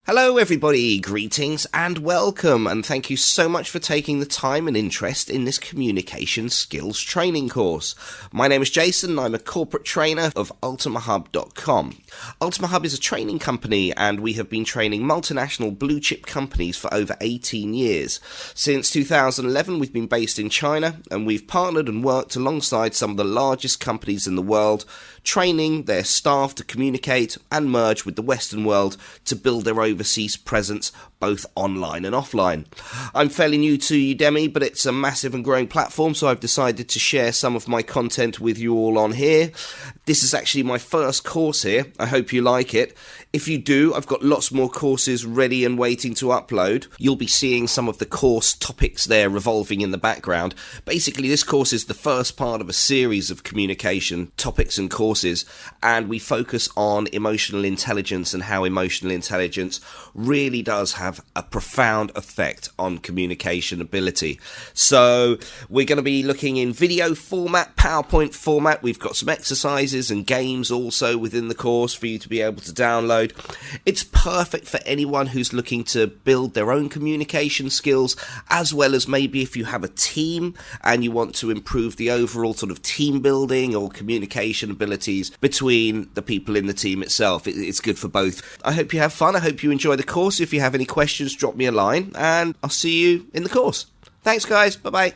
Hello everybody, greetings and welcome, and thank you so much for taking the time and interest in this communication skills training course. My name is Jason and I'm a corporate trainer of ultimahub.com. Ultimahub is a training company and we have been training multinational blue chip companies for over 18 years. Since 2011 we've been based in China and we've partnered and worked alongside some of the largest companies in the world, training their staff to communicate and merge with the Western world to build their overseas presence both online and offline. I'm fairly new to Udemy, but it's a massive and growing platform, so I've decided to share some of my content with you all on here. This is actually my first course here. I hope you like it. If you do, I've got lots more courses ready and waiting to upload. You'll be seeing some of the course topics there revolving in the background. Basically, this course is the first part of a series of communication topics and courses, and we focus on emotional intelligence and how emotional intelligence really does have a profound effect on communication ability. So we're going to be looking in video format, PowerPoint format. We've got some exercises and games also within the course for you to be able to download. It's perfect for anyone who's looking to build their own communication skills, as well as maybe if you have a team and you want to improve the overall sort of team building or communication abilities between the people in the team itself. It's good for both. I hope you have fun. I hope you enjoy the course. If you have any questions, drop me a line and I'll see you in the course. Thanks guys. Bye bye.